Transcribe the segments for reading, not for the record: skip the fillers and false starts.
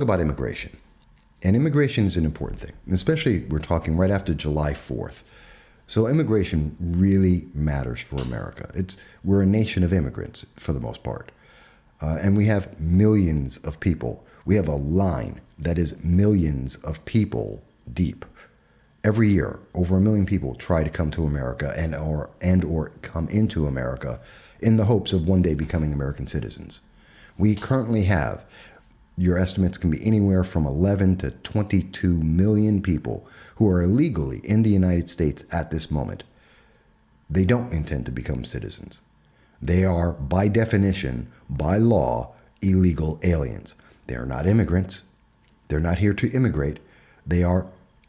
About immigration. And immigration is an important thing, especially we're talking right after July 4th. So immigration really matters for America. We're a nation of immigrants for the most part. And we have millions of people. We have a line that is millions of people deep. Every year, over 1 million people try to come to America and or come into America in the hopes of one day becoming American citizens. We currently have, your estimates can be anywhere from 11 to 22 million people who are illegally in the United States at this moment. They don't intend to become citizens. They are, by definition, by law, illegal aliens. They are not immigrants. They're not here to immigrate. They are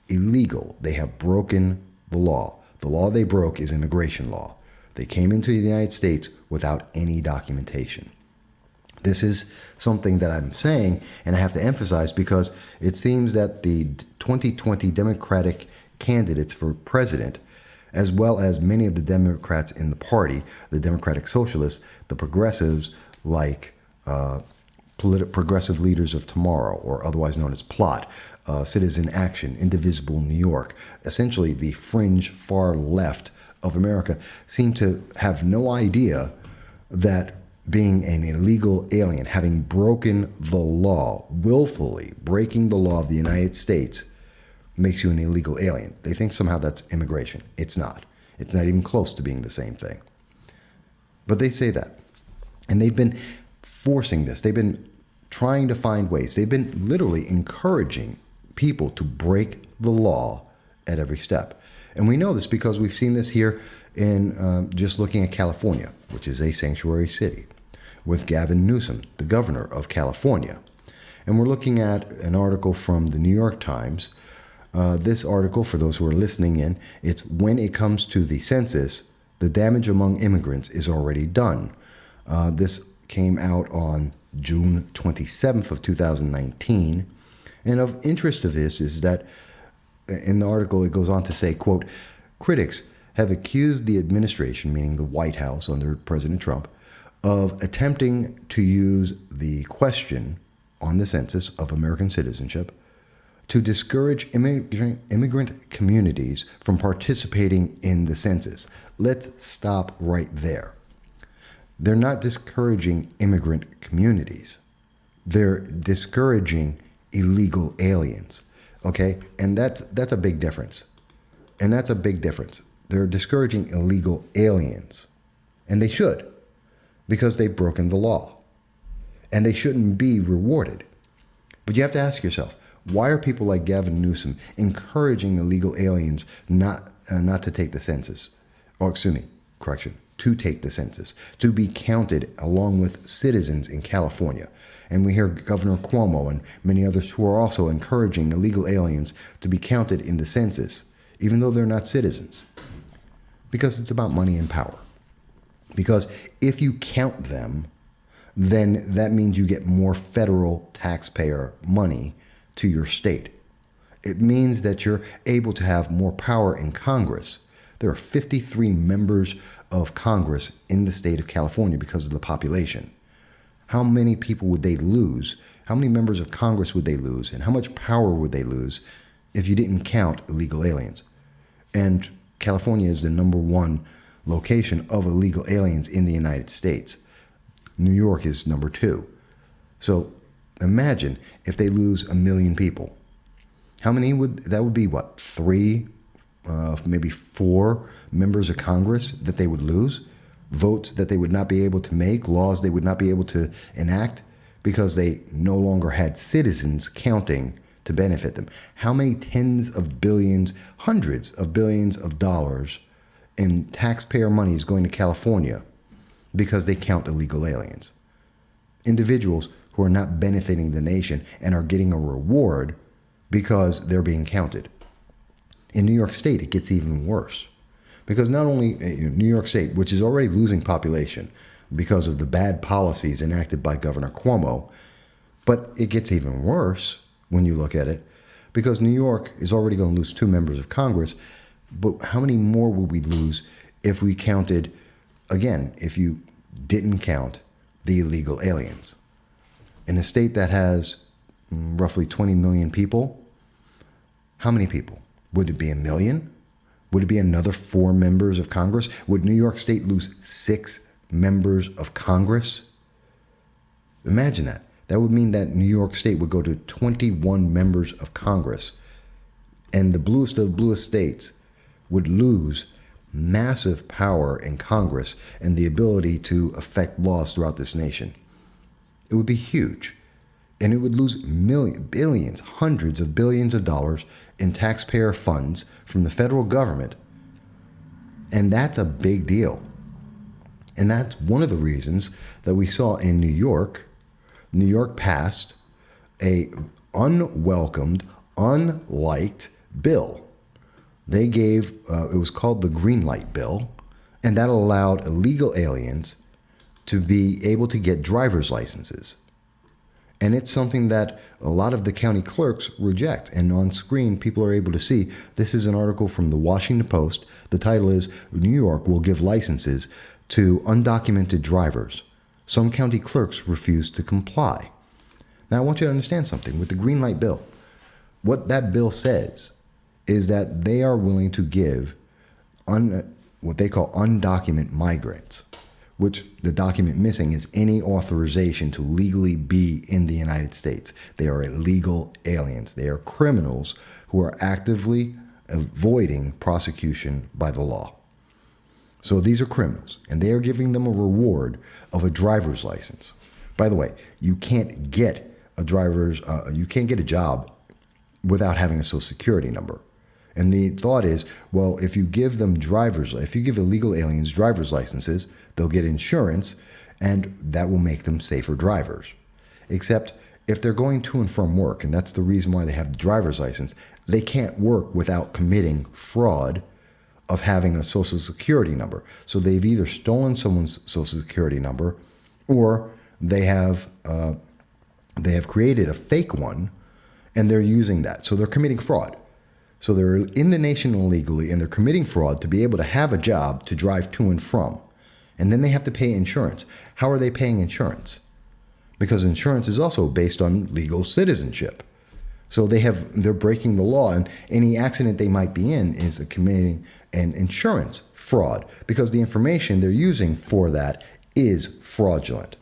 illegal. They have broken the law. The law they broke is immigration law. They came into the United States without any documentation. This is something that I'm saying, and I have to emphasize because it seems that the 2020 Democratic candidates for president, as well as many of the Democrats in the party, the Democratic Socialists, the progressives like Progressive Leaders of Tomorrow, or otherwise known as PLOT, Citizen Action, Indivisible New York, essentially the fringe far left of America, seem to have no idea that being an illegal alien, having broken the law, willfully breaking the law of the United States, makes you an illegal alien. They think somehow that's immigration. It's not. It's not even close to being the same thing. But they say that. And they've been forcing this. They've been trying to find ways. They've been literally encouraging people to break the law at every step. And we know this because we've seen this here in just looking at California, which is a sanctuary city, with Gavin Newsom, the governor of California. And we're looking at an article from the New York Times. This article, for those who are listening in, it's when it comes to the census, the damage among immigrants is already done. This came out on June 27th of 2019. And of interest of this is that in the article, it goes on to say, quote, critics have accused the administration, meaning the White House under President Trump, of attempting to use the question on the census of American citizenship to discourage immigrant communities from participating in the census. Let's stop right there. They're not discouraging immigrant communities. They're discouraging illegal aliens. Okay? And that's a big difference. And that's a big difference. They're discouraging illegal aliens. And they should, because they've broken the law. And they shouldn't be rewarded. But you have to ask yourself, why are people like Gavin Newsom encouraging illegal aliens not to take the census? To take the census, to be counted along with citizens in California. And we hear Governor Cuomo and many others who are also encouraging illegal aliens to be counted in the census, even though they're not citizens. Because it's about money and power. Because if you count them, then that means you get more federal taxpayer money to your state. It means that you're able to have more power in Congress. There are 53 members of Congress in the state of California because of the population. How many people would they lose? How many members of Congress would they lose? And how much power would they lose if you didn't count illegal aliens? And California is the number one location of illegal aliens in the United States. New York is number 2. So imagine if they lose 1 million people. How many would be what? 3, maybe 4 members of Congress that they would lose? Votes that they would not be able to make, laws they would not be able to enact because they no longer had citizens counting to benefit them. How many tens of billions, hundreds of billions of dollars in taxpayer money is going to California because they count illegal aliens? Individuals who are not benefiting the nation and are getting a reward because they're being counted. In New York State, it gets even worse. Because not only New York State, which is already losing population because of the bad policies enacted by Governor Cuomo, but it gets even worse when you look at it because New York is already going to lose 2 members of Congress. But how many more would we lose if we counted, again, if you didn't count the illegal aliens? In a state that has roughly 20 million people. How many people? Would it be 1 million? Would it be another 4 members of Congress? Would New York State lose 6 members of Congress? Imagine that. That would mean that New York State would go to 21 members of Congress. And the bluest of bluest states would lose massive power in Congress and the ability to affect laws throughout this nation. It would be huge. And it would lose billions, hundreds of billions of dollars in taxpayer funds from the federal government. And that's a big deal. And that's one of the reasons that we saw in New York passed a unwelcomed, unliked bill. They gave, it was called the Green Light Bill, and that allowed illegal aliens to be able to get driver's licenses. And it's something that a lot of the county clerks reject. And on screen, people are able to see, this is an article from the Washington Post. The title is, New York will give licenses to undocumented drivers. Some county clerks refuse to comply. Now, I want you to understand something. With the Green Light Bill, what that bill says is that they are willing to give what they call undocumented migrants, which the document missing is any authorization to legally be in the United States. They are illegal aliens. They are criminals who are actively avoiding prosecution by the law. So these are criminals, and they are giving them a reward of a driver's license. By the way, you can't get a job without having a social security number. And the thought is, well, if you give illegal aliens driver's licenses, they'll get insurance, and that will make them safer drivers. Except if they're going to and from work, and that's the reason why they have the driver's license, they can't work without committing fraud of having a social security number. So they've either stolen someone's social security number, or they have created a fake one, and they're using that. So they're committing fraud. So they're in the nation illegally, and they're committing fraud to be able to have a job to drive to and from. And then they have to pay insurance. How are they paying insurance? Because insurance is also based on legal citizenship. So they're breaking the law, and any accident they might be in is committing an insurance fraud, because the information they're using for that is fraudulent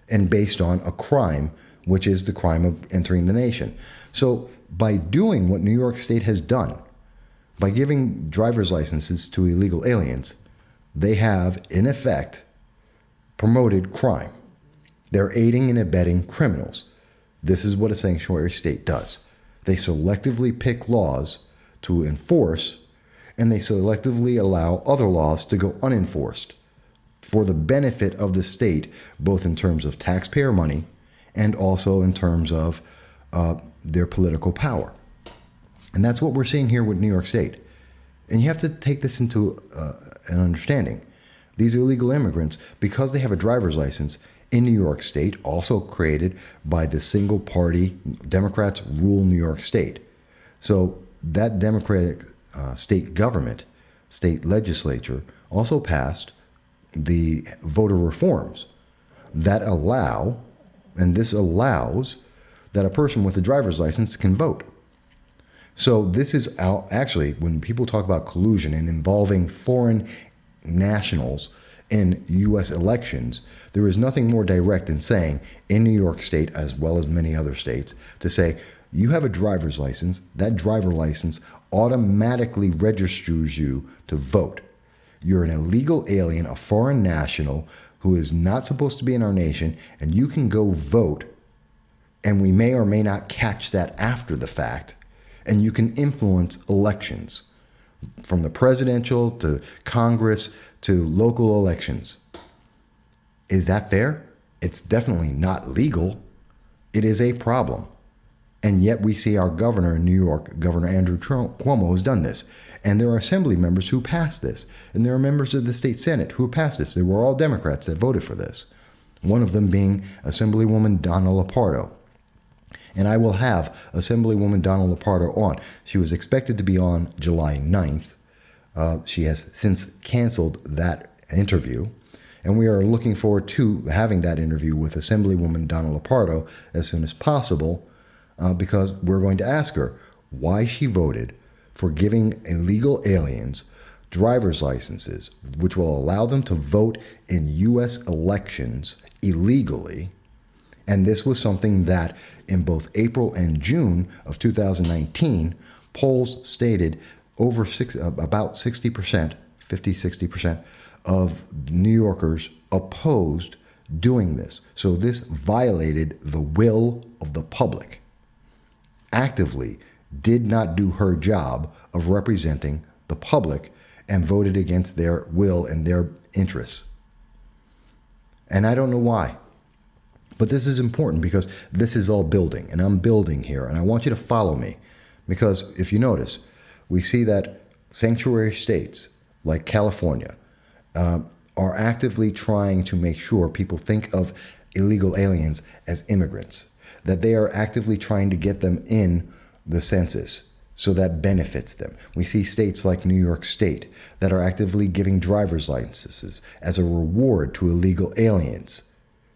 and based on a crime, which is the crime of entering the nation. So by doing what New York State has done, by giving driver's licenses to illegal aliens, they have, in effect, promoted crime. They're aiding and abetting criminals. This is what a sanctuary state does. They selectively pick laws to enforce, and they selectively allow other laws to go unenforced for the benefit of the state, both in terms of taxpayer money and also in terms of their political power. And that's what we're seeing here with New York State. And you have to take this into an understanding. These illegal immigrants, because they have a driver's license in New York State, also created by the single party, Democrats rule New York State. So that Democratic state government, state legislature, also passed the voter reforms that allow, and this allows, that a person with a driver's license can vote. So this is actually, when people talk about collusion and involving foreign nationals in U.S. elections, there is nothing more direct than saying, in New York State, as well as many other states, to say, you have a driver's license, that driver license automatically registers you to vote. You're an illegal alien, a foreign national who is not supposed to be in our nation, and you can go vote, and we may or may not catch that after the fact, and you can influence elections, from the presidential to Congress to local elections. Is that fair? It's definitely not legal. It is a problem. And yet we see our governor in New York, Governor Andrew Cuomo, has done this. And there are assembly members who passed this. And there are members of the state Senate who passed this. They were all Democrats that voted for this. One of them being Assemblywoman Donna Lupardo. And I will have Assemblywoman Donna Lupardo on. She was expected to be on July 9th. She has since canceled that interview. And we are looking forward to having that interview with Assemblywoman Donna Lupardo as soon as possible. because we're going to ask her why she voted for giving illegal aliens driver's licenses, which will allow them to vote in U.S. elections illegally. And this was something that in both April and June of 2019, polls stated about 60%, 50-60% of New Yorkers opposed doing this. So this violated the will of the public. Actively did not do her job of representing the public and voted against their will and their interests. And I don't know why. But this is important because this is all building, and I'm building here, and I want you to follow me. Because if you notice, we see that sanctuary states like California are actively trying to make sure people think of illegal aliens as immigrants, that they are actively trying to get them in the census so that benefits them. We see states like New York State that are actively giving driver's licenses as a reward to illegal aliens.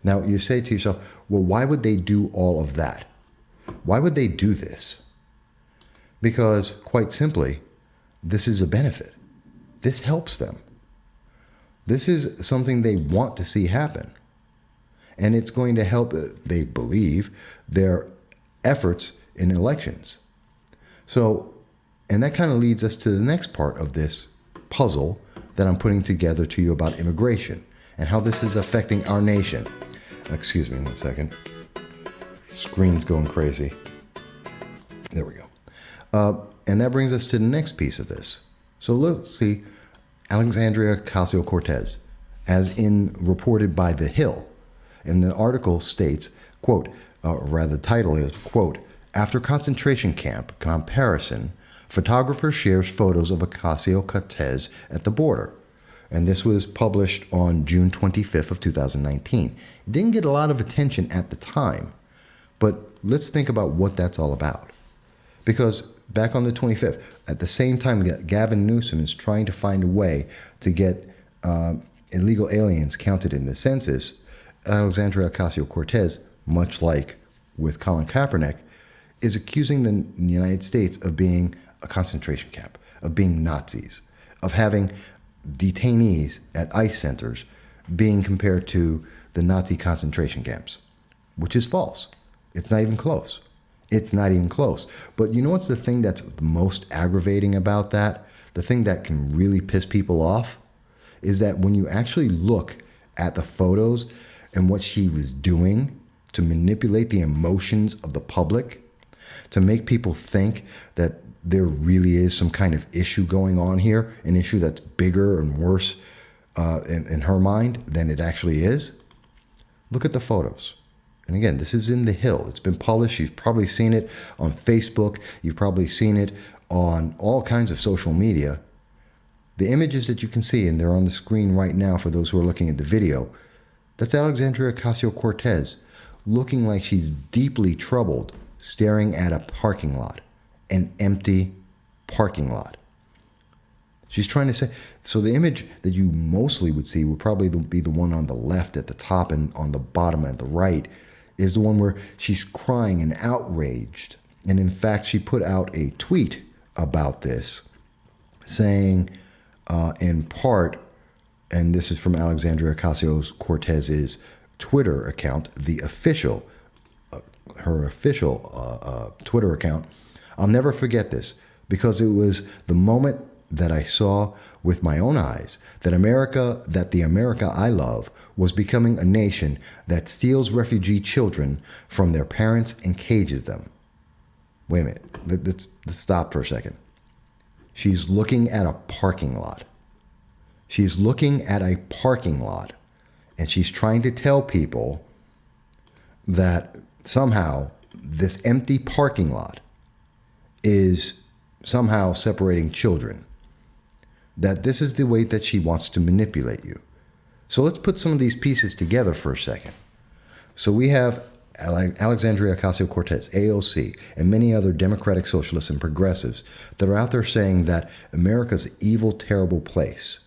Now, you say to yourself, well, why would they do all of that? Why would they do this? Because, quite simply, this is a benefit. This helps them. This is something they want to see happen. And it's going to help, they believe, their efforts in elections. So, and that kind of leads us to the next part of this puzzle that I'm putting together to you about immigration and how this is affecting our nation. Excuse me 1 second. Screen's going crazy. There we go. And that brings us to the next piece of this. So let's see Alexandria Ocasio-Cortez, as in reported by The Hill. And the article states, quote, the title is, quote, after concentration camp comparison, photographer shares photos of Ocasio-Cortez at the border. And this was published on June 25th of 2019. It didn't get a lot of attention at the time, but let's think about what that's all about. Because back on the 25th, at the same time, Gavin Newsom is trying to find a way to get illegal aliens counted in the census. Alexandria Ocasio-Cortez, much like with Colin Kaepernick, is accusing the United States of being a concentration camp, of being Nazis, of having detainees at ICE centers being compared to the Nazi concentration camps, which is false. It's not even close. It's not even close. But you know what's the thing that's most aggravating about that? The thing that can really piss people off is that when you actually look at the photos and what she was doing to manipulate the emotions of the public, to make people think that there really is some kind of issue going on here, an issue that's bigger and worse in her mind than it actually is. Look at the photos. And again, this is in The Hill. It's been published. You've probably seen it on Facebook. You've probably seen it on all kinds of social media. The images that you can see, and they're on the screen right now for those who are looking at the video, that's Alexandria Ocasio-Cortez looking like she's deeply troubled, staring at a parking lot, an empty parking lot. She's trying to say, so the image that you mostly would see would probably be the one on the left at the top, and on the bottom at the right is the one where she's crying and outraged. And in fact, she put out a tweet about this saying, in part, and this is from Alexandria Ocasio-Cortez's Twitter account, her official Twitter account, I'll never forget this because it was the moment that I saw with my own eyes that the America I love was becoming a nation that steals refugee children from their parents and cages them. Wait a minute, let's stop for a second. She's looking at a parking lot. She's looking at a parking lot, and she's trying to tell people that somehow this empty parking lot is somehow separating children. That this is the way that she wants to manipulate you. So let's put some of these pieces together for a second. So we have Alexandria Ocasio-Cortez, AOC, and many other democratic socialists and progressives that are out there saying that America's an evil, terrible place.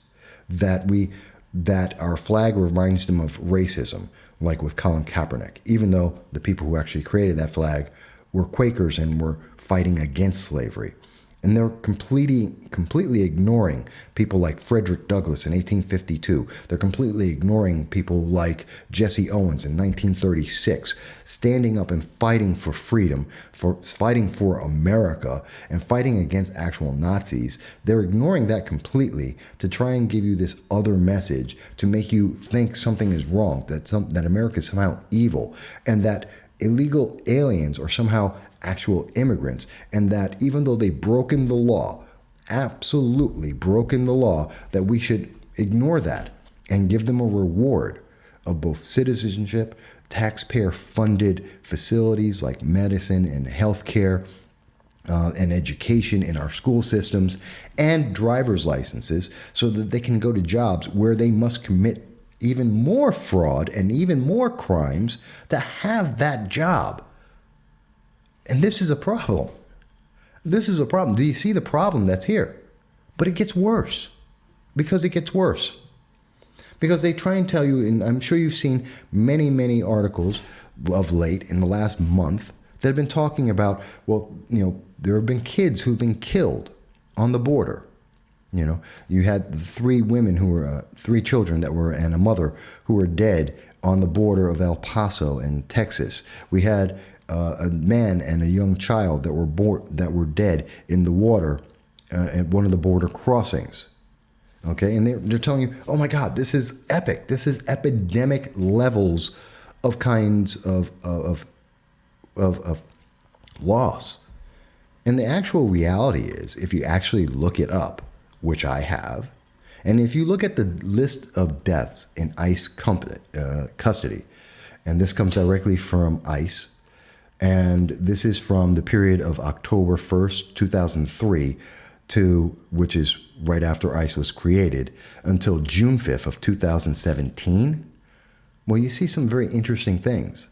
That our flag reminds them of racism, like with Colin Kaepernick, even though the people who actually created that flag were Quakers and were fighting against slavery. And they're completely ignoring people like Frederick Douglass in 1852. They're completely ignoring people like Jesse Owens in 1936, standing up and fighting for freedom, for fighting for America, and fighting against actual Nazis. They're ignoring that completely to try and give you this other message to make you think something is wrong, that America is somehow evil, and that illegal aliens are somehow actual immigrants, and that even though they've broken the law, absolutely broken the law, that we should ignore that and give them a reward of both citizenship, taxpayer-funded facilities like medicine and healthcare, and education in our school systems, and driver's licenses so that they can go to jobs where they must commit even more fraud and even more crimes to have that job. And this is a problem. This is a problem. Do you see the problem that's here? But it gets worse. Because it gets worse. Because they try and tell you, and I'm sure you've seen many, many articles of late in the last month that have been talking about, well, there have been kids who've been killed on the border. You had three women three children and a mother who were dead on the border of El Paso in Texas. We had a man and a young child that were dead in the water at one of the border crossings. Okay, and they're telling you, oh my God, this is epic. This is epidemic levels of kinds of loss. And the actual reality is, if you actually look it up, which I have, and if you look at the list of deaths in ICE custody, and this comes directly from ICE, and this is from the period of October 1st, 2003, which is right after ICE was created, until June 5th of 2017. Well, you see some very interesting things.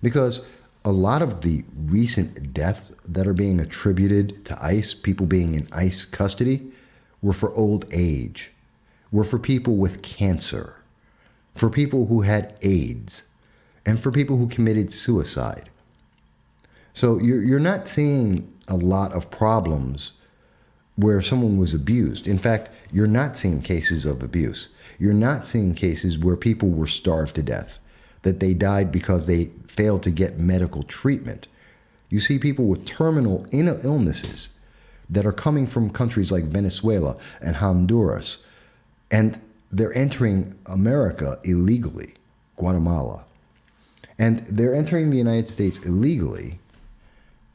Because a lot of the recent deaths that are being attributed to ICE, people being in ICE custody, were for old age, were for people with cancer, for people who had AIDS, and for people who committed suicide. So you're not seeing a lot of problems where someone was abused. In fact, you're not seeing cases of abuse. You're not seeing cases where people were starved to death, that they died because they failed to get medical treatment. You see people with terminal illnesses that are coming from countries like Venezuela and Honduras, and they're entering America illegally, Guatemala. And they're entering the United States illegally,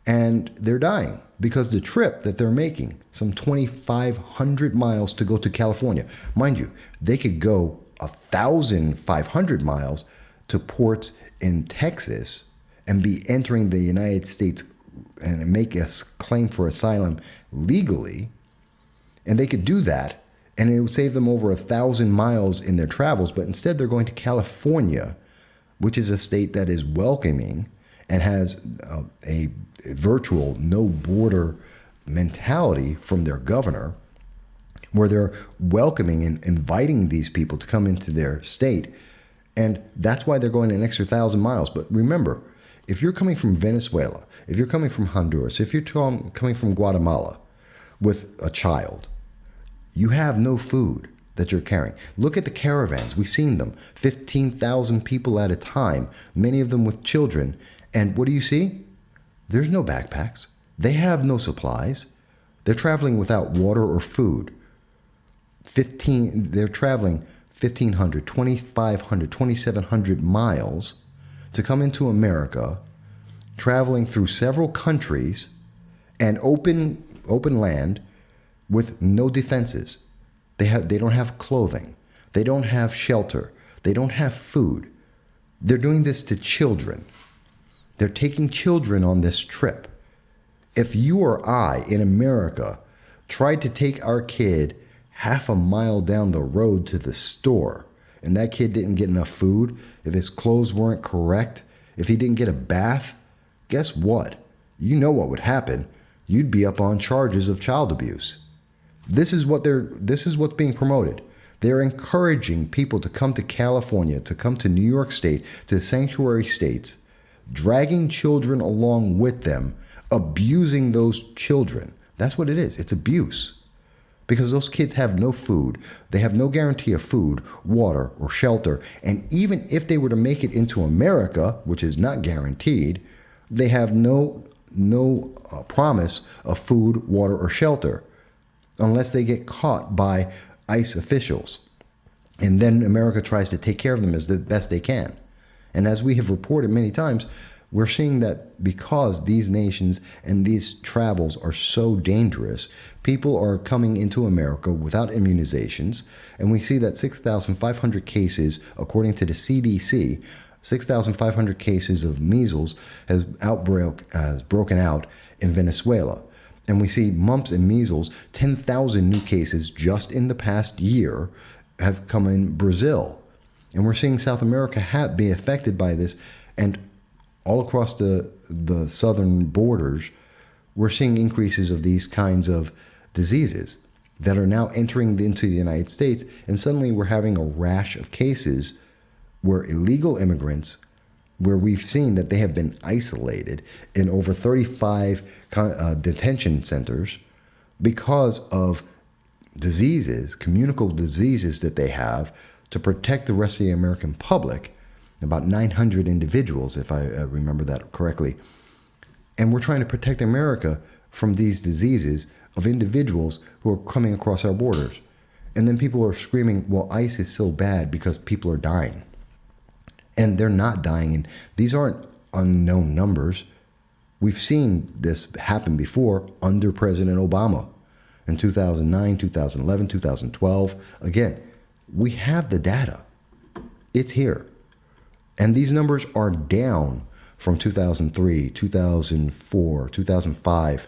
and they're dying because the trip that they're making, some 2,500 miles to go to California. Mind you, they could go 1,500 miles to ports in Texas and be entering the United States and make a claim for asylum legally. And they could do that, and it would save them over 1,000 miles in their travels. But instead, they're going to California, which is a state that is welcoming and has a virtual no border mentality from their governor, where they're welcoming and inviting these people to come into their state. And that's why they're going an extra 1,000 miles. But remember, if you're coming from Venezuela, if you're coming from Honduras, if you're coming from Guatemala with a child, you have no food that you're carrying. Look at the caravans. We've seen them. 15,000 people at a time, many of them with children. And what do you see? There's no backpacks. They have no supplies. They're traveling without water or food. They're traveling 1,500, 2,500, 2,700 miles to come into America, traveling through several countries and open land with no defenses. They don't have clothing. They don't have shelter. They don't have food. They're doing this to children. They're taking children on this trip. If you or I in America tried to take our kid half a mile down the road to the store, and that kid didn't get enough food, if his clothes weren't correct, if he didn't get a bath, guess what? You know what would happen. You'd be up on charges of child abuse. This is what's being promoted. They're encouraging people to come to California, to come to New York State, to sanctuary states, dragging children along with them, abusing those children. That's what it is. It's abuse. Because those kids have no food. They have no guarantee of food, water, or shelter. And even if they were to make it into America, which is not guaranteed, they have no promise of food, water, or shelter unless they get caught by ICE officials. And then America tries to take care of them as the best they can. And as we have reported many times, we're seeing that because these nations and these travels are so dangerous, people are coming into America without immunizations. And we see that 6,500 cases, according to the CDC, 6,500 cases of measles has broken out in Venezuela. And we see mumps and measles, 10,000 new cases just in the past year have come in Brazil. And we're seeing South America be affected by this. And all across the southern borders, we're seeing increases of these kinds of diseases that are now entering into the United States. And suddenly we're having a rash of cases where illegal immigrants, where we've seen that they have been isolated in over 35 detention centers because of diseases, communicable diseases that they have to protect the rest of the American public. About 900 individuals, if I remember that correctly. And we're trying to protect America from these diseases of individuals who are coming across our borders. And then people are screaming, well, ICE is so bad because people are dying. And they're not dying. And these aren't unknown numbers. We've seen this happen before under President Obama in 2009, 2011, 2012. Again, we have the data. It's here. And these numbers are down from 2003, 2004, 2005.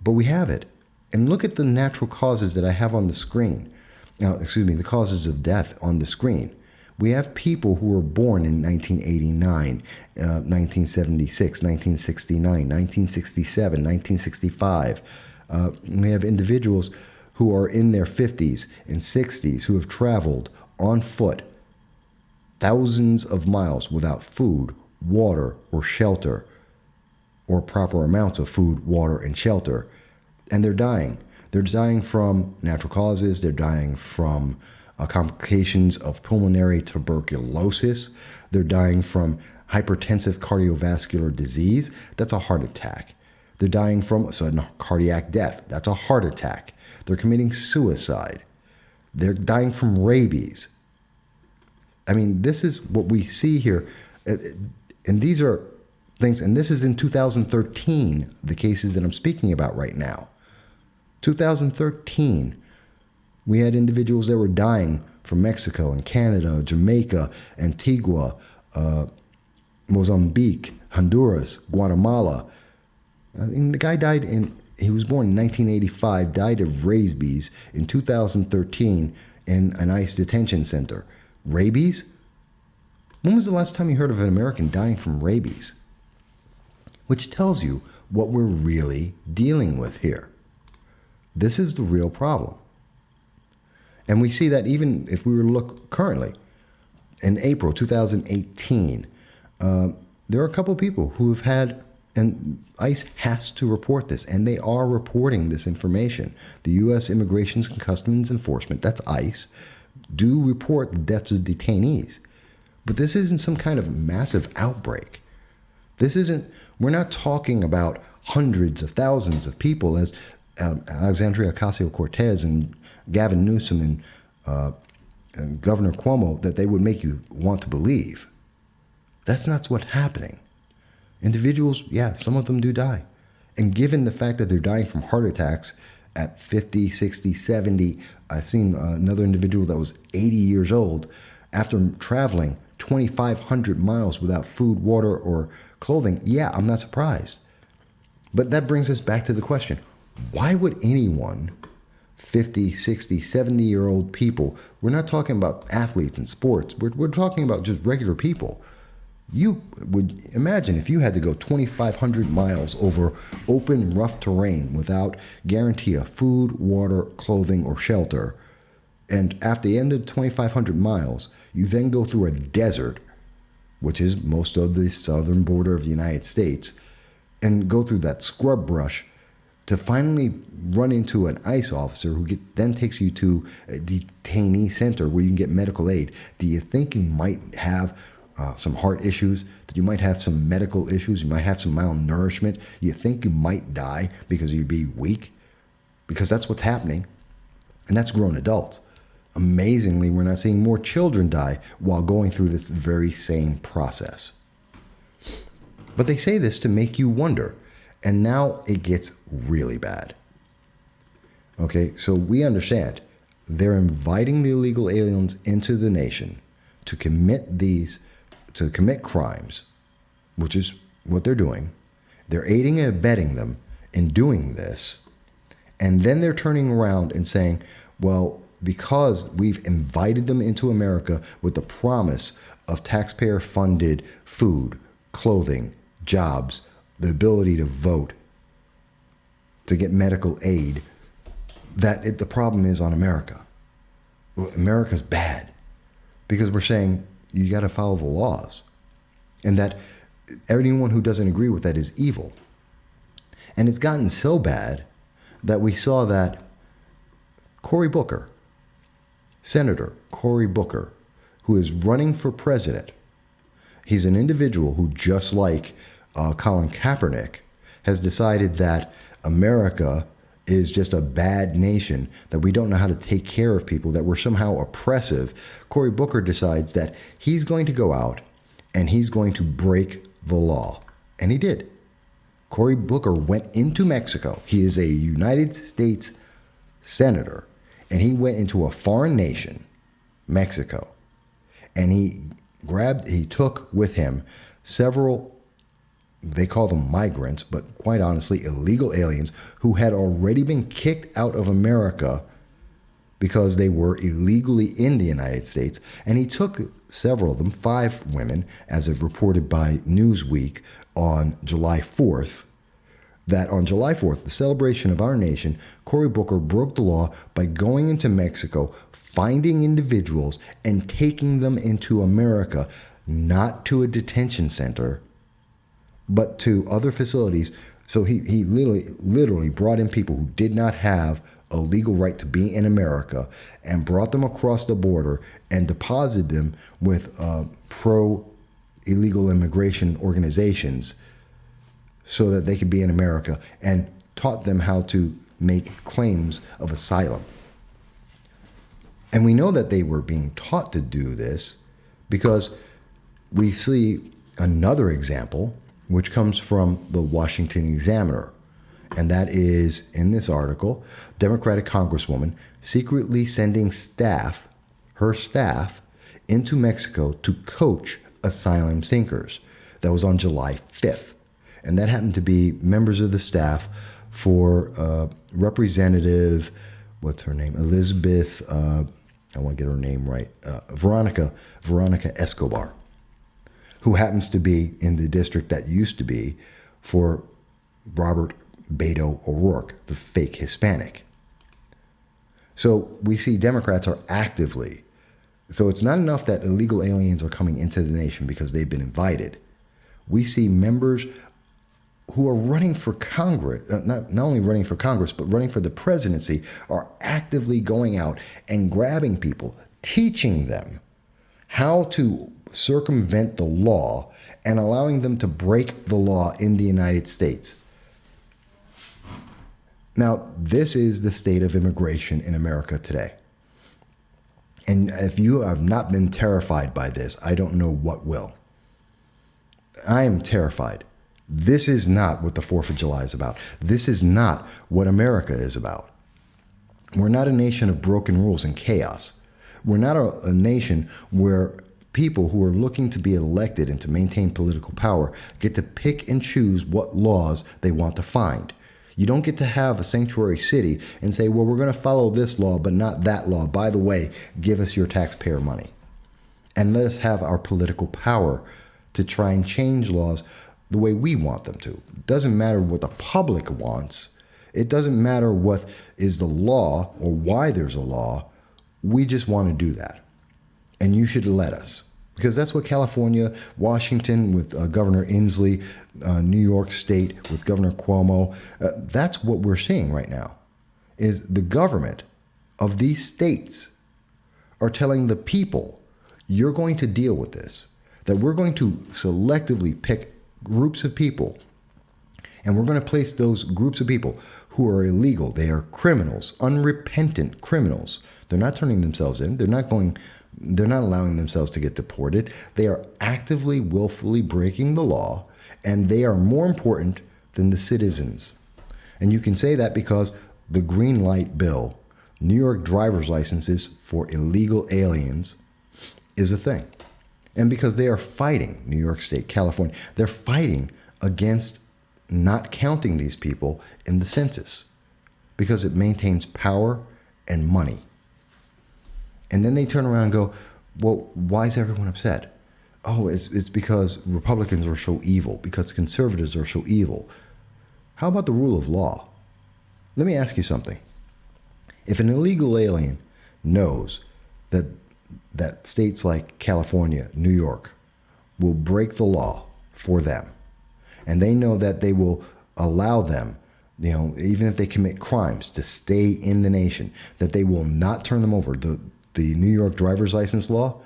But we have it. And look at the natural causes that I have on the screen. The causes of death on the screen. We have people who were born in 1989, 1976, 1969, 1967, 1965. We have individuals who are in their 50s and 60s who have traveled on foot thousands of miles without food, water, or shelter, or proper amounts of food, water, and shelter. And they're dying. They're dying from natural causes. They're dying from complications of pulmonary tuberculosis. They're dying from hypertensive cardiovascular disease. That's a heart attack. They're dying from sudden cardiac death. That's a heart attack. They're committing suicide. They're dying from rabies. I mean, this is what we see here. And these are things, and this is in 2013, the cases that I'm speaking about right now. 2013, we had individuals that were dying from Mexico and Canada, Jamaica, Antigua, Mozambique, Honduras, Guatemala. I mean, the guy he was born in 1985, died of rabies in 2013 in an ICE detention center. Rabies? When was the last time you heard of an American dying from rabies? Which tells you what we're really dealing with here. This is the real problem. And we see that even if we were to look currently, in April 2018, there are a couple of people who have had, and ICE has to report this, and they are reporting this information. The U.S. Immigration and Customs Enforcement, that's ICE, do report the deaths of detainees. But this isn't some kind of massive outbreak. We're not talking about hundreds of thousands of people as Alexandria Ocasio-Cortez and Gavin Newsom and Governor Cuomo, that they would make you want to believe. That's not what's happening. Individuals, yeah, some of them do die. And given the fact that they're dying from heart attacks at 50, 60, 70, I've seen another individual that was 80 years old after traveling 2,500 miles without food, water, or clothing. Yeah, I'm not surprised. But that brings us back to the question, why would anyone, 50, 60, 70-year-old people, we're not talking about athletes and sports, we're talking about just regular people. You would imagine if you had to go 2,500 miles over open, rough terrain without guarantee of food, water, clothing, or shelter. And after the end of 2,500 miles, you then go through a desert which is most of the southern border of the United States, and go through that scrub brush to finally run into an ICE officer who then takes you to a detainee center where you can get medical aid. Do you think you might have some heart issues? That you might have some medical issues? You might have some malnourishment? You think you might die because you'd be weak? Because that's what's happening. And that's grown adults. Amazingly, we're not seeing more children die while going through this very same process. But they say this to make you wonder. And now it gets really bad. Okay, so we understand they're inviting the illegal aliens into the nation to commit crimes, which is what they're doing. They're aiding and abetting them in doing this. And then they're turning around and saying, well, because we've invited them into America with the promise of taxpayer-funded food, clothing, jobs, the ability to vote, to get medical aid, the problem is on America. Well, America's bad because we're saying you got to follow the laws, and that anyone who doesn't agree with that is evil. And it's gotten so bad that we saw that Cory Booker, Senator Cory Booker, who is running for president, he's an individual who, just like Colin Kaepernick, has decided that America is just a bad nation, that we don't know how to take care of people, that we're somehow oppressive. Cory Booker decides that he's going to go out and he's going to break the law. And he did. Cory Booker went into Mexico. He is a United States senator, and he went into a foreign nation, Mexico, and he took with him several, they call them migrants, but quite honestly, illegal aliens who had already been kicked out of America because they were illegally in the United States. And he took several of them, 5 women, as it reported by Newsweek on July 4th, that on July 4th, the celebration of our nation, Cory Booker broke the law by going into Mexico, finding individuals, and taking them into America, not to a detention center, but to other facilities. So he literally brought in people who did not have a legal right to be in America and brought them across the border and deposited them with pro-illegal immigration organizations so that they could be in America, and taught them how to make claims of asylum. And we know that they were being taught to do this because we see another example, which comes from the Washington Examiner. And that is, in this article, Democratic Congresswoman secretly sending her staff, into Mexico to coach asylum seekers. That was on July 5th. And that happened to be members of the staff for Representative, what's her name? Elizabeth, I want to get her name right, Veronica Escobar, who happens to be in the district that used to be for Robert Beto O'Rourke, the fake Hispanic. So we see Democrats are actively, so it's not enough that illegal aliens are coming into the nation because they've been invited. We see members who are running for Congress, not only running for Congress, but running for the presidency, are actively going out and grabbing people, teaching them how to circumvent the law and allowing them to break the law in the United States. Now, this is the state of immigration in America today. And if you have not been terrified by this, I don't know what will. I am terrified. This is not what the 4th of July is about. This is not what America is about. We're not a nation of broken rules and chaos. We're not a nation where people who are looking to be elected and to maintain political power get to pick and choose what laws they want to find. You don't get to have a sanctuary city and say, well, we're going to follow this law, but not that law. By the way, give us your taxpayer money. And let us have our political power to try and change laws the way we want them to. It doesn't matter what the public wants. It doesn't matter what is the law or why there's a law. We just want to do that. And you should let us. Because that's what California, Washington with Governor Inslee, New York State with Governor Cuomo, that's what we're seeing right now, is the government of these states are telling the people, you're going to deal with this, that we're going to selectively pick groups of people, and we're going to place those groups of people who are illegal. They are criminals, unrepentant criminals. They're not turning themselves in. They're not allowing themselves to get deported. They are actively, willfully breaking the law, and they are more important than the citizens. And you can say that because the green light bill, New York driver's licenses for illegal aliens, is a thing. And because they are fighting, New York State, California, they're fighting against not counting these people in the census because it maintains power and money. And then they turn around and go, well, why is everyone upset? Oh, it's because Republicans are so evil, because conservatives are so evil. How about the rule of law? Let me ask you something. If an illegal alien knows that states like California, New York, will break the law for them, and they know that they will allow them, even if they commit crimes, to stay in the nation, that they will not turn them over. The New York driver's license law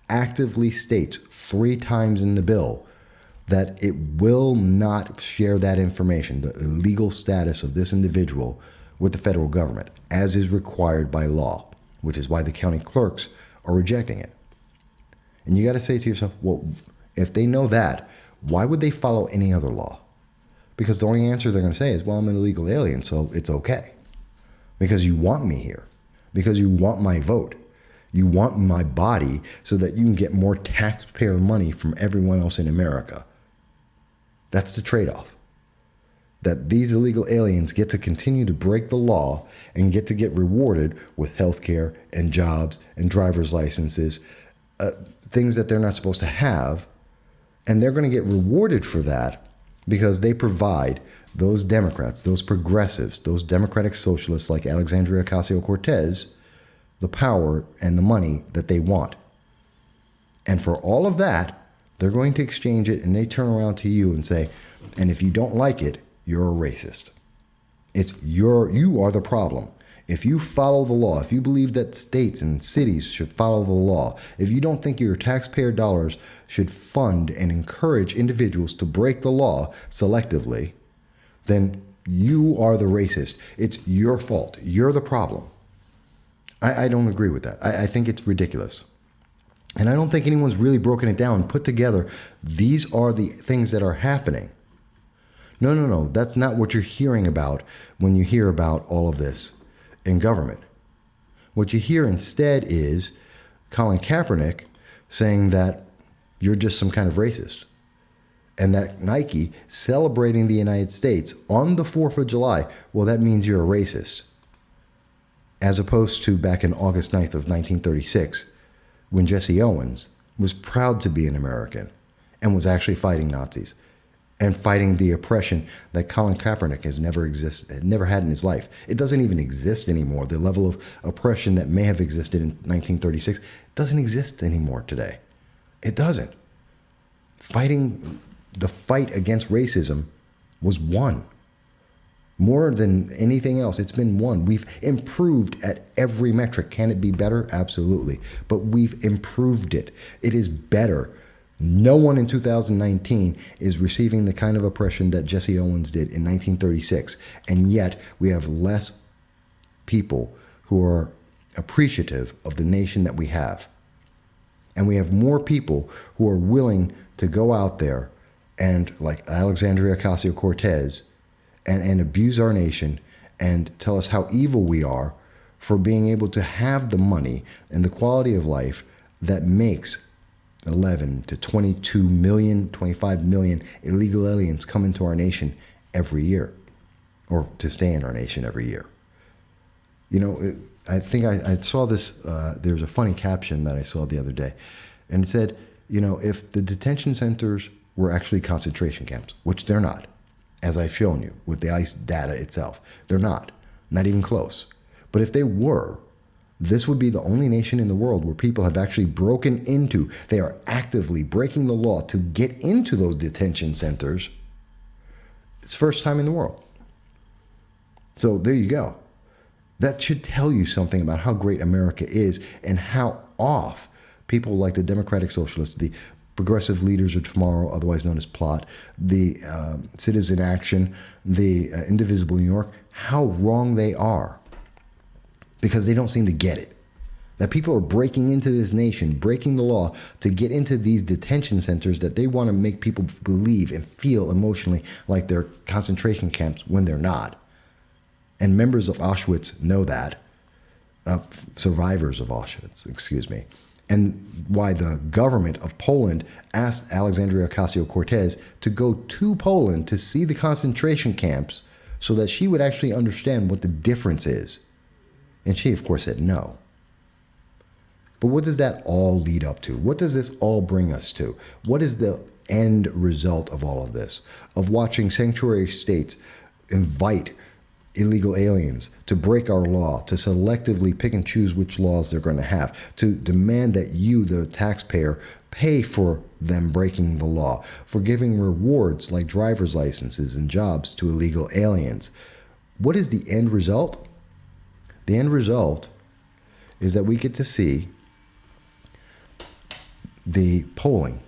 actively states 3 times in the bill that it will not share that information, the legal status of this individual, with the federal government, as is required by law, which is why the county clerks are rejecting it. And you got to say to yourself, well, if they know that, why would they follow any other law? Because the only answer they're going to say is, well, I'm an illegal alien, so it's okay. Because you want me here. Because you want my vote. You want my body so that you can get more taxpayer money from everyone else in America. That's the trade-off. That these illegal aliens get to continue to break the law and get to get rewarded with health care and jobs and driver's licenses, things that they're not supposed to have. And they're going to get rewarded for that because they provide those Democrats, those progressives, those democratic socialists like Alexandria Ocasio-Cortez, the power and the money that they want. And for all of that, they're going to exchange it, and they turn around to you and say, and if you don't like it, you're a racist. You are the problem. If you follow the law, if you believe that states and cities should follow the law, if you don't think your taxpayer dollars should fund and encourage individuals to break the law selectively, then you are the racist. It's your fault. You're the problem. I don't agree with that. I think it's ridiculous. And I don't think anyone's really broken it down and put together, these are the things that are happening. No. That's not what you're hearing about when you hear about all of this in government. What you hear instead is Colin Kaepernick saying that you're just some kind of racist. And that Nike celebrating the United States on the 4th of July, well, that means you're a racist. As opposed to back in August 9th of 1936, when Jesse Owens was proud to be an American and was actually fighting Nazis and fighting the oppression that Colin Kaepernick has never had in his life. It doesn't even exist anymore. The level of oppression that may have existed in 1936 doesn't exist anymore today. It doesn't. The fight against racism was won. More than anything else, it's been won. We've improved at every metric. Can it be better? Absolutely. But we've improved it. It is better. No one in 2019 is receiving the kind of oppression that Jesse Owens did in 1936. And yet we have less people who are appreciative of the nation that we have. And we have more people who are willing to go out there and, like Alexandria Ocasio-Cortez, and abuse our nation and tell us how evil we are for being able to have the money and the quality of life that makes 11 to 22 million, 25 million illegal aliens come into our nation every year, or to stay in our nation every year. I think I saw this, there's a funny caption that I saw the other day, and it said, if the detention centers were actually concentration camps, which they're not, as I've shown you with the ICE data itself. They're not even close. But if they were, This would be the only nation in the world where people have actually broken into, they are actively breaking the law to get into those detention centers. It's the first time in the world. So there you go. That should tell you something about how great America is and how off people like the Democratic Socialists, the Progressive Leaders of Tomorrow, otherwise known as PLOT, the Citizen Action, the Indivisible New York, how wrong they are. Because they don't seem to get it. That people are breaking into this nation, breaking the law to get into these detention centers that they want to make people believe and feel emotionally like they're concentration camps when they're not. And members of Auschwitz know that. Survivors of Auschwitz, excuse me. And why the government of Poland asked Alexandria Ocasio-Cortez to go to Poland to see the concentration camps so that she would actually understand what the difference is. And she, of course, said no. But what does that all lead up to? What does this all bring us to? What is the end result of all of this? Of watching sanctuary states invite illegal aliens to break our law, to selectively pick and choose which laws they're going to have, to demand that you, the taxpayer, pay for them breaking the law, for giving rewards like driver's licenses and jobs to illegal aliens. What is the end result? The end result is that we get to see the polling,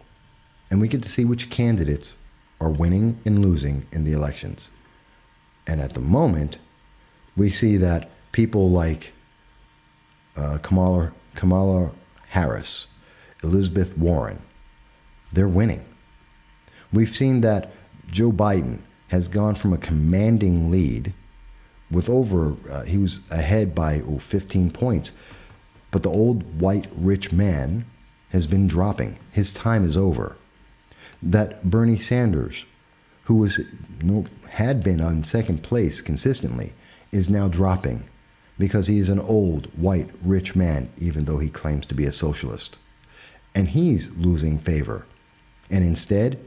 and we get to see which candidates are winning and losing in the elections. And at the moment, we see that people like Kamala Harris, Elizabeth Warren, they're winning. We've seen that Joe Biden has gone from a commanding lead with he was ahead by 15 points. But the old white rich man has been dropping. His time is over. That Bernie Sanders, who had been on second place consistently, is now dropping because he is an old white rich man, even though he claims to be a socialist. And he's losing favor. And instead,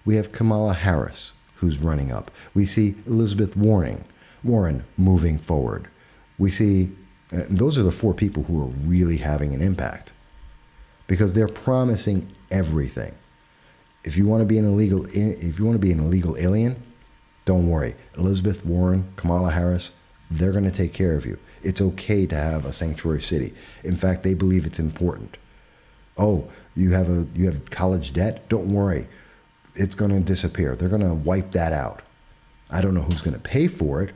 we have Kamala Harris, who's running up. We see Elizabeth Warren moving forward. We see those are the four people who are really having an impact because they're promising everything. If you want to be an illegal alien, don't worry. Elizabeth Warren, Kamala Harris, they're going to take care of you. It's okay to have a sanctuary city. In fact, they believe it's important. Oh, you have college debt? Don't worry. It's going to disappear. They're going to wipe that out. I don't know who's going to pay for it.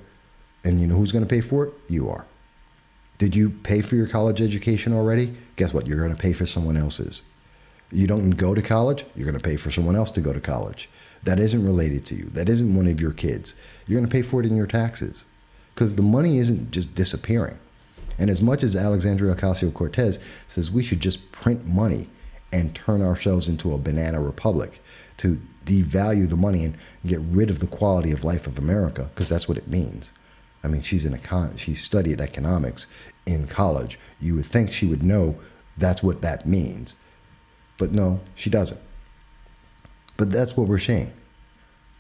And you know who's going to pay for it? You are. Did you pay for your college education already? Guess what? You're going to pay for someone else's. You don't go to college? You're going to pay for someone else to go to college. That isn't related to you. That isn't one of your kids. You're going to pay for it in your taxes because the money isn't just disappearing. And as much as Alexandria Ocasio-Cortez says we should just print money and turn ourselves into a banana republic to devalue the money and get rid of the quality of life of America, because that's what it means. I mean, she studied economics in college. You would think she would know that's what that means. But no, she doesn't. But that's what we're seeing.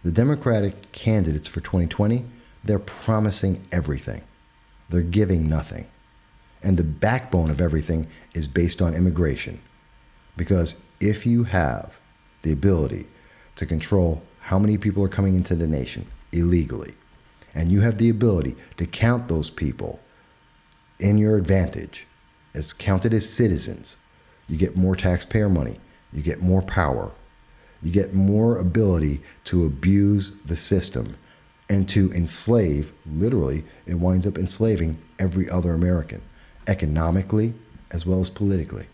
The Democratic candidates for 2020, they're promising everything. They're giving nothing. And the backbone of everything is based on immigration. Because if you have the ability to control how many people are coming into the nation illegally, and you have the ability to count those people in your advantage, as counted as citizens, you get more taxpayer money, you get more power, you get more ability to abuse the system and to enslave, literally, it winds up enslaving every other American, economically as well as politically.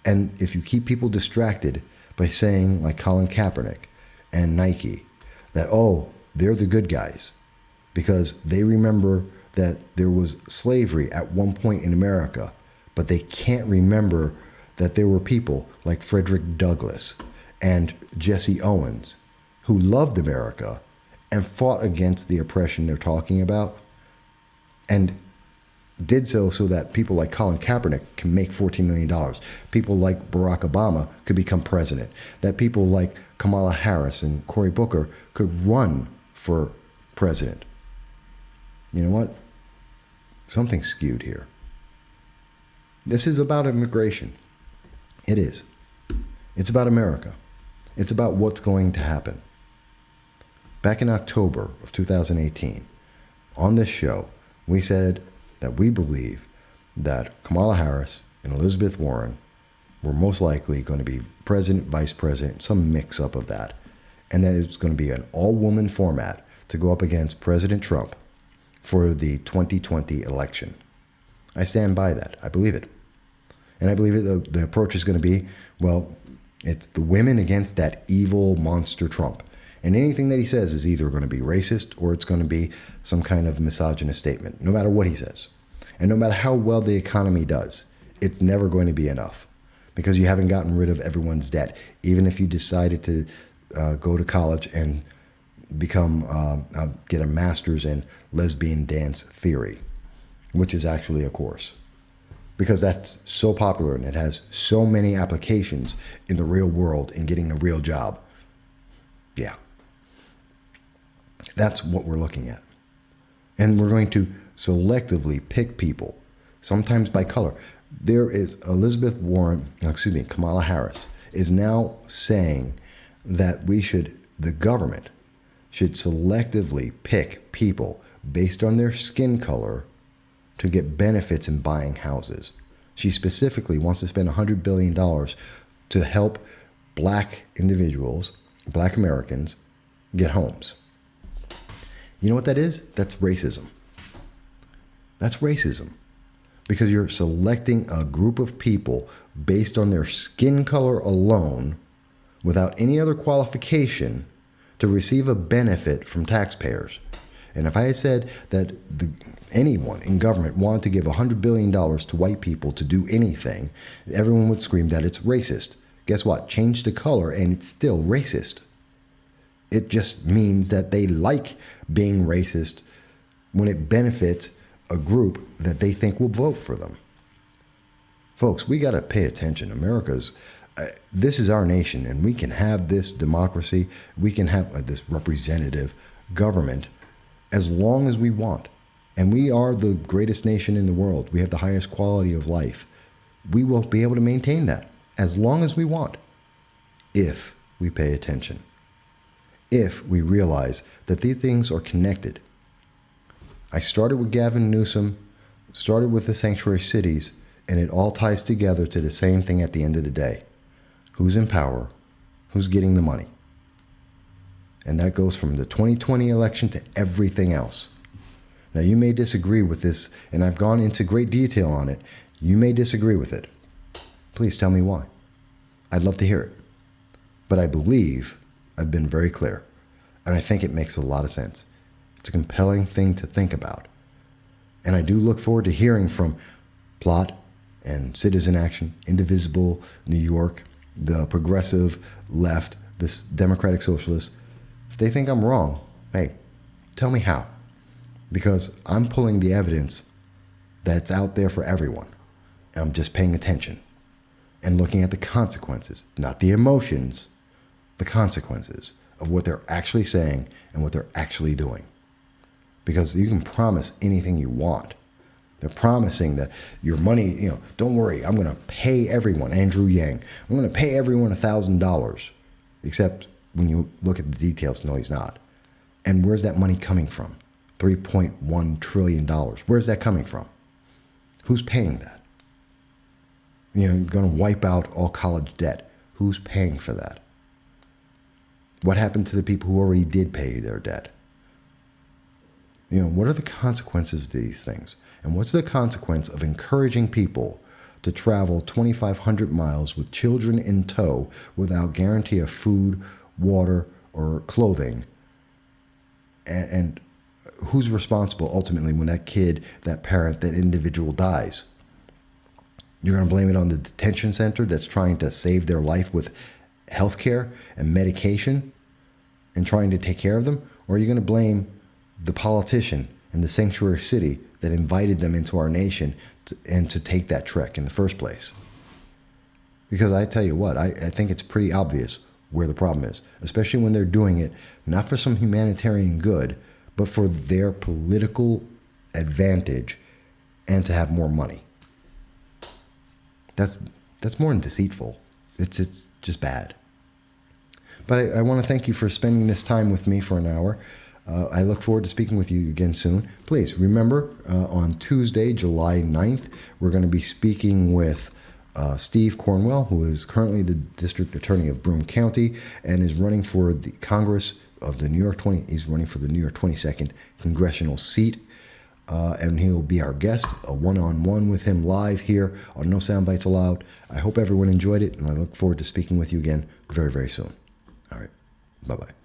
And if you keep people distracted by saying, like Colin Kaepernick and Nike, that, oh, they're the good guys, because they remember that there was slavery at one point in America, but they can't remember that there were people like Frederick Douglass and Jesse Owens who loved America and fought against the oppression they're talking about, and did so that people like Colin Kaepernick can make $14 million. People like Barack Obama could become president. That people like Kamala Harris and Cory Booker could run for president. You know what? Something's skewed here. This is about immigration. It is. It's about America. It's about what's going to happen. Back in October of 2018, on this show, we said that we believe that Kamala Harris and Elizabeth Warren were most likely going to be president, vice president, some mix-up of that, and that it's going to be an all-woman format to go up against President Trump for the 2020 election. I stand by that. I believe it. And I believe the approach is going to be, well, it's the women against that evil monster Trump. And anything that he says is either going to be racist or it's going to be some kind of misogynist statement, no matter what he says. And no matter how well the economy does, it's never going to be enough because you haven't gotten rid of everyone's debt. Even if you decided to go to college and get a master's in lesbian dance theory, which is actually a course. Because that's so popular and it has so many applications in the real world in getting a real job. Yeah. That's what we're looking at. And we're going to selectively pick people, sometimes by color. There is Kamala Harris is now saying that the government should selectively pick people based on their skin color to get benefits in buying houses. She specifically wants to spend $100 billion to help black individuals, black Americans, get homes. You know what that is? That's racism. That's racism. Because you're selecting a group of people based on their skin color alone without any other qualification to receive a benefit from taxpayers. And if I had said that anyone in government wanted to give $100 billion to white people to do anything, everyone would scream that it's racist. Guess what? Change the color and it's still racist. It just means that they like being racist when it benefits a group that they think will vote for them. Folks, we got to pay attention. This is our nation, and we can have this democracy. We can have this representative government as long as we want. And we are the greatest nation in the world. We have the highest quality of life. We will be able to maintain that as long as we want, if we pay attention, if we realize that these things are connected. I started with Gavin Newsom, started with the sanctuary cities, and it all ties together to the same thing at the end of the day. Who's in power? Who's getting the money? And that goes from the 2020 election to everything else. Now, you may disagree with this, and I've gone into great detail on it. You may disagree with it. Please tell me why. I'd love to hear it. But I believe I've been very clear, and I think it makes a lot of sense. It's a compelling thing to think about. And I do look forward to hearing from Plot and Citizen Action, Indivisible, New York, the progressive left, this democratic socialist. If they think I'm wrong, hey, tell me how. Because I'm pulling the evidence that's out there for everyone. And I'm just paying attention and looking at the consequences, not the emotions, the consequences of what they're actually saying and what they're actually doing. Because you can promise anything you want. They're promising that your money, don't worry, I'm going to pay everyone, Andrew Yang, I'm going to pay everyone $1,000. Except when you look at the details, no, he's not. And where's that money coming from? $3.1 trillion. Where's that coming from? Who's paying that? You're going to wipe out all college debt. Who's paying for that? What happened to the people who already did pay their debt? What are the consequences of these things? And what's the consequence of encouraging people to travel 2,500 miles with children in tow without guarantee of food, water, or clothing? And who's responsible ultimately when that kid, that parent, that individual dies? You're going to blame it on the detention center that's trying to save their life with health care and medication and trying to take care of them? Or are you going to blame the politician in the sanctuary city that invited them into our nation to take that trek in the first place? Because I tell you what, I think it's pretty obvious where the problem is, especially when they're doing it not for some humanitarian good, but for their political advantage and to have more money. That's more than deceitful. It's just bad. But I want to thank you for spending this time with me for an hour. I look forward to speaking with you again soon. Please remember, on Tuesday, July 9th, we're going to be speaking with Steve Cornwell, who is currently the district attorney of Broome County and is running for the Congress of the New York 20. He's running for the New York 22nd congressional seat. And he'll be our guest, a one-on-one with him live here on No Soundbites Allowed. I hope everyone enjoyed it, and I look forward to speaking with you again very, very soon. All right. Bye-bye.